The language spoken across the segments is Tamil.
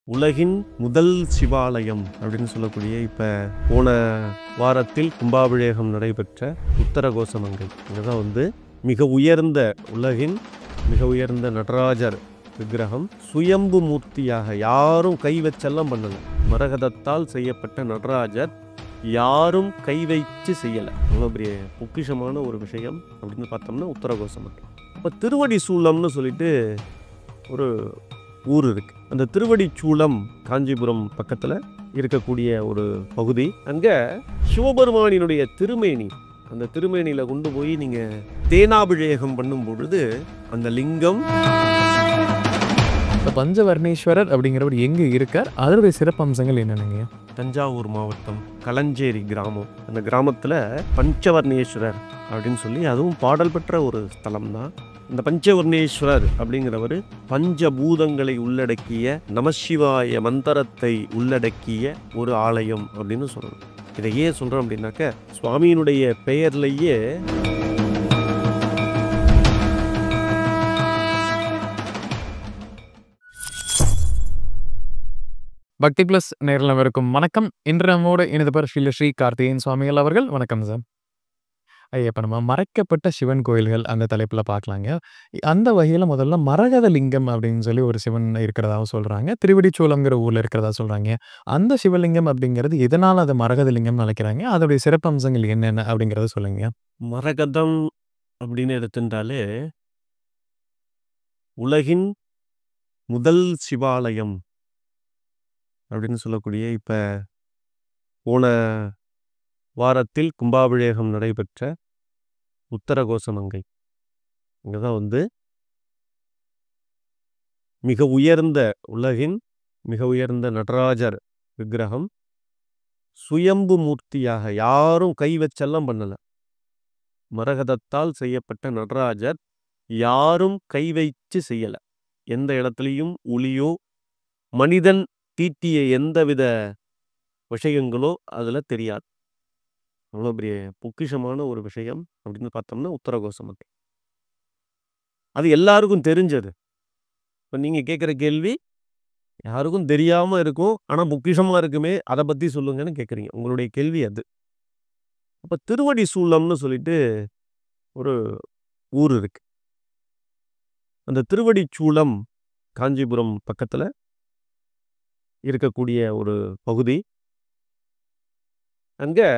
உலகின் முதல் சிவாலயம் அப்படின்னு சொல்லக்கூடிய இப்போ போன வாரத்தில் கும்பாபிஷேகம் நடைபெற்ற உத்தரகோசமங்கை இங்கே தான் மிக உயர்ந்த உலகின் மிக உயர்ந்த நடராஜர் விக்கிரகம் சுயம்பு மூர்த்தியாக யாரும் கை வச்செல்லாம் பண்ணலை. மரகதத்தால் செய்யப்பட்ட நடராஜர் யாரும் கை வைத்து செய்யலை. அவ்வளோ பெரிய பொக்கிஷமான ஒரு விஷயம் அப்படின்னு பார்த்தோம்னா உத்தரகோசமங்கை. இப்போ திருவடி சூலம்னு சொல்லிட்டு ஒரு ஊர் இருக்கு. அந்த திருவடி சூலம் காஞ்சிபுரம் பக்கத்தில் இருக்கக்கூடிய ஒரு பகுதி. அங்கே சிவபெருமானினுடைய திருமேனி, அந்த திருமேனியில் கொண்டு போய் நீங்கள் தேனாபிஷேகம் பண்ணும் பொழுது அந்த லிங்கம் பஞ்சவர்ணேஸ்வரர் அப்படிங்கிறவர் எங்கே இருக்கார், அதனுடைய சிறப்பம்சங்கள் என்னென்னங்க? தஞ்சாவூர் மாவட்டம் களஞ்சேரி கிராமம். அந்த கிராமத்தில் பஞ்சவர்ணேஸ்வரர் அப்படின்னு சொல்லி அதுவும் பாடல் பெற்ற ஒரு ஸ்தலம் தான். இந்த பஞ்சவர்ணேஸ்வரர் அப்படிங்கிறவர் பஞ்சபூதங்களை உள்ளடக்கிய நமசிவாய மந்திரத்தை உள்ளடக்கிய ஒரு ஆலயம் அப்படின்னு சொல்லணும். இதை ஏன் சொல்கிறோம் அப்படின்னாக்க, சுவாமியினுடைய பெயர்லேயே பக்தி பிளஸ் நேரில் இருக்கும் வணக்கம். இன்று நம்மோடு இணைந்த பேர் ஸ்ரீ கார்த்திகேயன் சுவாமிகள் அவர்கள். வணக்கம் சார். ஐயா, இப்போ நம்ம மறைக்கப்பட்ட சிவன் கோயில்கள் அந்த தலைப்பில் பார்க்கலாங்க. அந்த வகையில் முதல்ல மரகத லிங்கம் அப்படின்னு சொல்லி ஒரு சிவன் இருக்கிறதாவும் சொல்கிறாங்க. திருவடிச்சூலம்ங்கிற ஊரில் இருக்கிறதா சொல்கிறாங்க. அந்த சிவலிங்கம் அப்படிங்கிறது எதனால் அதை மரகத லிங்கம்னு அழைக்கிறாங்க, அதோடைய சிறப்பம்சங்கள் என்னென்ன அப்படிங்கிறத சொல்லுங்க. மரகதம் அப்படின்னு எடுத்துட்டாலே உலகின் முதல் சிவாலயம் அப்படின்னு சொல்லக்கூடிய இப்போ போன வாரத்தில் கும்பாபிஷேகம் நடைபெற்ற உத்தரகோசமங்கை இங்கே தான் மிக உயர்ந்த உலகின் மிக உயர்ந்த நடராஜர் விக்கிரகம் சுயம்பு மூர்த்தியாக யாரும் கை வச்செல்லாம் பண்ணலை. மரகதத்தால் செய்யப்பட்ட நடராஜர் யாரும் கை வைத்து செய்யலை. எந்த இடத்துலையும் ஒளியோ மனிதன் தீட்டிய எந்தவித விஷயங்களோ அதில் தெரியாது. அவ்வளோ பெரிய பொக்கிஷமான ஒரு விஷயம் அப்படின்னு பார்த்தோம்னா உத்தரகோசமங்கை. அது எல்லாருக்கும் தெரிஞ்சது. இப்போ நீங்கள் கேட்குற கேள்வி யாருக்கும் தெரியாமல் இருக்கும், ஆனால் பொக்கிஷமாக இருக்குமே, அதை பற்றி சொல்லுங்கன்னு கேட்குறீங்க. உங்களுடைய கேள்வி அது. அப்போ திருவடி சூலம்னு சொல்லிட்டு ஒரு ஊர் இருக்கு. அந்த திருவடி சூலம் காஞ்சிபுரம் பக்கத்தில் இருக்கக்கூடிய ஒரு பகுதி. அங்கே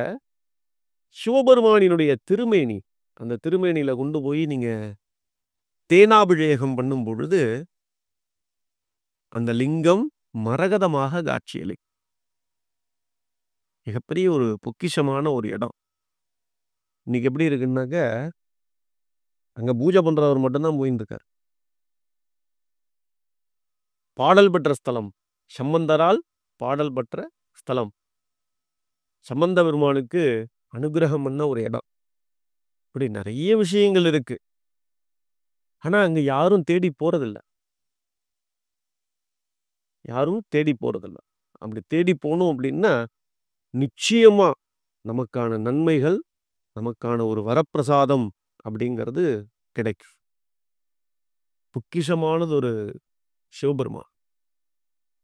சிவபெருமானினுடைய திருமேனி, அந்த திருமேனியில் கொண்டு போய் நீங்கள் தேனாபிஷேகம் பண்ணும் பொழுது அந்த லிங்கம் மரகதமாக காட்சியளி. மிகப்பெரிய ஒரு பொக்கிஷமான ஒரு இடம். இன்னைக்கு எப்படி இருக்குன்னாக்க, அங்கே பூஜை பண்ணுறவர் மட்டும்தான் போயிருக்கார். பாடல் பெற்ற ஸ்தலம், சம்பந்தரால் பாடல் பெற்ற ஸ்தலம், சம்பந்த பெருமானுக்கு அனுகிரகம் பண்ண ஒரு இடம். இப்படி நிறைய விஷயங்கள் இருக்கு. ஆனா அங்க யாரும் தேடி போறதில்லை. யாரும் தேடி போறதில்லை. அப்படி தேடி போனோம் அப்படின்னா நிச்சயமா நமக்கான நன்மைகள், நமக்கான ஒரு வரப்பிரசாதம் அப்படிங்கிறது கிடைக்கும். பொக்கிஷமானது ஒரு சிவபெருமான்.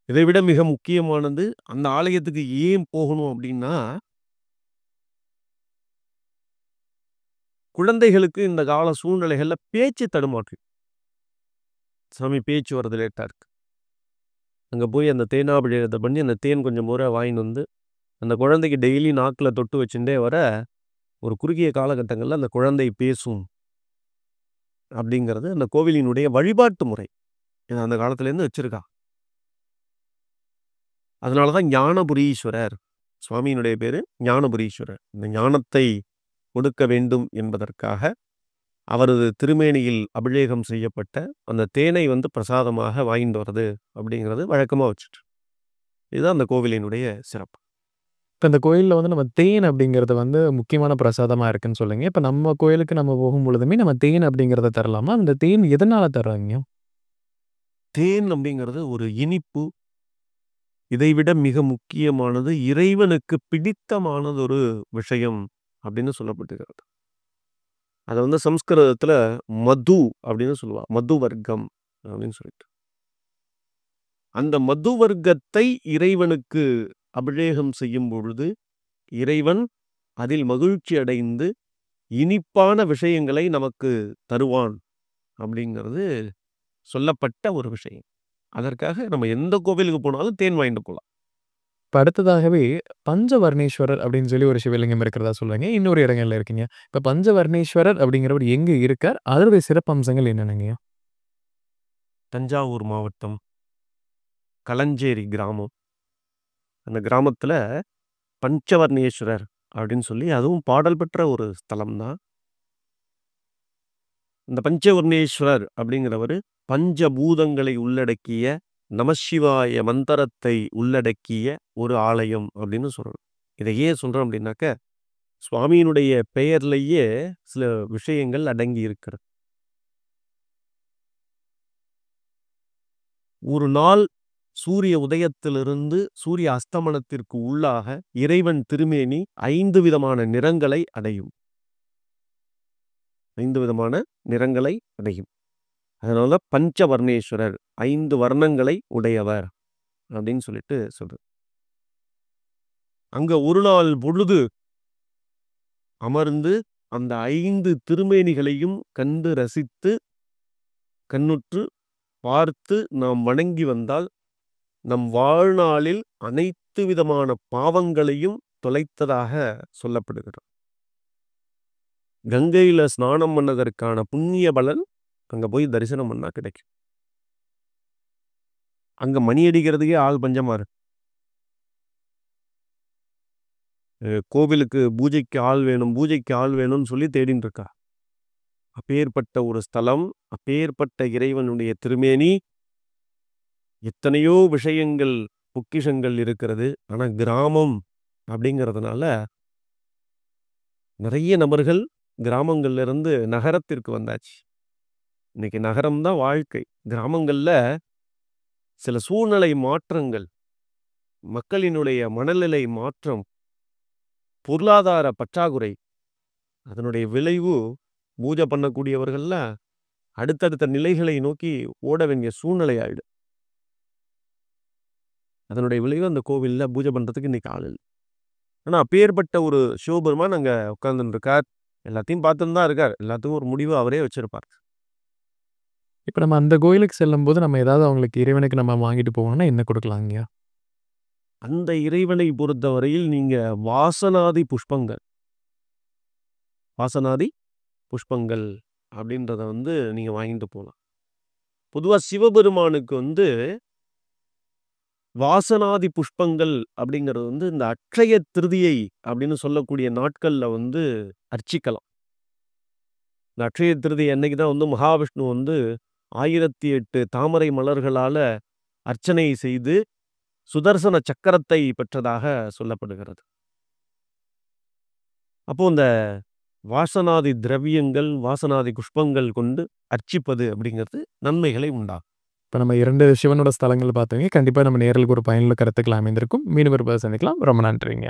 இதை விட மிக முக்கியமானது, அந்த ஆலயத்துக்கு ஏன் போகணும் அப்படின்னா, குழந்தைகளுக்கு இந்த கால சூழ்நிலைகள்ல பேச்சு தடுமாற்றம். சாமி பேச்சு வர்றது லேட்டா இருக்கு. அங்கே போய் அந்த தேனாபிஷேகத்தை பண்ணி அந்த தேன் கொஞ்சம் முறை வாங்கிட்டு அந்த குழந்தைக்கு டெய்லி நாக்கில் தொட்டு வச்சுட்டே வர ஒரு குறுகிய காலகட்டங்களில் அந்த குழந்தை பேசும் அப்படிங்கிறது அந்த கோவிலினுடைய வழிபாட்டு முறை. இதை அந்த காலத்துலேருந்து வச்சிருக்கா. அதனால தான் ஞானபுரீஸ்வரர், சுவாமியினுடைய பேர் ஞானபுரீஸ்வரர். இந்த ஞானத்தை கொடுக்க வேண்டும் என்பதற்காக அவரது திருமேனியில் அபிஷேகம் செய்யப்பட்ட அந்த தேனை பிரசாதமாக வாங்கிட்டு வர்றது அப்படிங்கிறது வழக்கமாக வச்சுட்டு. இதுதான் அந்த கோவிலினுடைய சிறப்பு. இப்போ இந்த கோயிலில் நம்ம தேன் அப்படிங்கிறது முக்கியமான பிரசாதமாக இருக்குன்னு சொல்லுங்க. இப்போ நம்ம கோயிலுக்கு நம்ம போகும் பொழுதுமே நம்ம தேன் அப்படிங்கிறத தரலாமா? அந்த தேன் எதனால தர்றாங்க? தேன் அப்படிங்கிறது ஒரு இனிப்பு. இதைவிட மிக முக்கியமானது, இறைவனுக்கு பிடித்தமானது ஒரு விஷயம் அப்படின்னு சொல்லப்பட்டிருக்கிறது. அதை சம்ஸ்கிருதத்தில் மது அப்படின்னு சொல்லுவா. மது வர்க்கம் அப்படின்னு சொல்லிட்டு. அந்த மது வர்க்கத்தை இறைவனுக்கு அபிஷேகம் செய்யும் பொழுது இறைவன் அதில் மகிழ்ச்சி அடைந்து இனிப்பான விஷயங்களை நமக்கு தருவான் அப்படிங்கிறது சொல்லப்பட்ட ஒரு விஷயம். அதற்காக நம்ம எந்த கோவிலுக்கு போனாலும் தேன் வாங்கிட்டு போகலாம். இப்ப அடுத்ததாகவே பஞ்சவர்ணேஸ்வரர் அப்படின்னு சொல்லி ஒரு சிவலிங்கம் இருக்கிறதா சொல்றாங்க. இன்னொரு இடங்கள்ல இருக்குங்க. இப்ப பஞ்சவர்ணேஸ்வரர் அப்படிங்கிறவர் எங்க இருக்கார்? அதனுடைய சிறப்பம்சங்கள் என்னென்னங்கய்யா? தஞ்சாவூர் மாவட்டம் களஞ்சேரி கிராமம். அந்த கிராமத்துல பஞ்சவர்ணேஸ்வரர் அப்படின்னு சொல்லி அதுவும் பாடல் பெற்ற ஒரு ஸ்தலம் தான். இந்த பஞ்சவர்ணேஸ்வரர் அப்படிங்கிறவர் பஞ்சபூதங்களை உள்ளடக்கிய நமசிவாய மந்திரத்தை உள்ளடக்கிய ஒரு ஆலயம் அப்படின்னு சொல்றோம். இதை ஏன் சொல்றோம் அப்படின்னாக்க சுவாமியினுடைய பெயர்லேயே சில விஷயங்கள் அடங்கி இருக்கிறது. ஒரு நாள் சூரிய உதயத்திலிருந்து சூரிய அஸ்தமனத்திற்கு உள்ளாக இறைவன் திருமேனி 5 விதமான நிறங்களை அடையும். 5 விதமான நிறங்களை அடையும். அதனால பஞ்சவர்ணேஸ்வரர் 5 வர்ணங்களை உடையவர் அப்படின்னு சொல்லிட்டு சொல்றது. அங்க ஒரு நாள் பொழுது அமர்ந்து அந்த 5 திருமேனிகளையும் கண்டு ரசித்து கண்ணுற்று பார்த்து நாம் வணங்கி வந்தால் நம் வாழ்நாளில் அனைத்து விதமான பாவங்களையும் தொலைத்ததாக சொல்லப்படுகிறது. கங்கையில ஸ்நானம் பண்ணதற்கான புண்ணிய பலன் அங்க போய் தரிசனம் பண்ணா கிடைக்கும். அங்க மணி அடிக்கிறதுக்கே ஆள் பஞ்சமா இருக்கு. கோவிலுக்கு பூஜைக்கு ஆள் வேணும், பூஜைக்கு ஆள் வேணும்னு சொல்லி தேடின்னு இருக்கா. அப்பேற்பட்ட ஒரு ஸ்தலம், அப்பேற்பட்ட இறைவனுடைய திருமேனி, எத்தனையோ விஷயங்கள் பொக்கிஷங்கள் இருக்கிறது. ஆனா கிராமம் அப்படிங்கிறதுனால நிறைய நபர்கள் கிராமங்கள்ல இருந்து நகரத்திற்கு வந்தாச்சு. இன்னைக்கு நகரம் தான் வாழ்க்கை. கிராமங்கள்ல சில சூழ்நிலை மாற்றங்கள், மக்களினுடைய மனநிலை மாற்றம், பொருளாதார பற்றாக்குறை, அதனுடைய விளைவு பூஜை பண்ணக்கூடியவர்கள்ல அடுத்தடுத்த நிலைகளை நோக்கி ஓட வேண்டிய சூழ்நிலை ஆயிடும். அதனுடைய விளைவு அந்த கோவில்ல பூஜை பண்றதுக்கு இன்னைக்கு ஆள் இல்லை. ஆனா அப்பேற்பட்ட ஒரு சிவபெருமான் அங்க உட்கார்ந்துட்டு இருக்கார். எல்லாத்தையும் பார்த்துன்னு தான் இருக்கார். எல்லாத்துக்கும் ஒரு முடிவு அவரே வச்சிருப்பார். இப்ப நம்ம அந்த கோயிலுக்கு செல்லும்போது நம்ம ஏதாவது அவங்களுக்கு இறைவனுக்கு நம்ம வாங்கிட்டு போகணும்னா என்ன குடுக்கலாங்கய்யா? அந்த இறைவனை பொறுத்தவரையில் நீங்க வாசனாதி புஷ்பங்கள் வாசனாதி புஷ்பங்கள் அப்படின்றத நீங்க வாங்கிட்டு போகலாம். பொதுவா சிவபெருமானுக்கு வாசனாதி புஷ்பங்கள் அப்படிங்கிறது இந்த அட்சய திருதியை அப்படின்னு சொல்லக்கூடிய நாட்கள்ல அர்ச்சிக்கலாம். இந்த அட்சய திருதியை அன்னைக்கு தான் மகாவிஷ்ணு 1008 தாமரை மலர்களால அர்ச்சனை செய்து சுதர்சன சக்கரத்தை பெற்றதாக சொல்லப்படுகிறது. அப்போ இந்த வாசனாதி திரவியங்கள், வாசனாதி புஷ்பங்கள் கொண்டு அர்ச்சிப்பது அப்படிங்கிறது நன்மைகளை உண்டாகும். இப்ப நம்ம 2 சிவனோட ஸ்தலங்கள் பார்த்தோங்க. கண்டிப்பா நம்ம நேயர்களுக்கு ஒரு பயனுள்ள கருத்துக்கள் அமைந்திருக்கும். மீண்டும் ஒரு சந்திக்கலாம். ரொம்ப நன்றிங்க.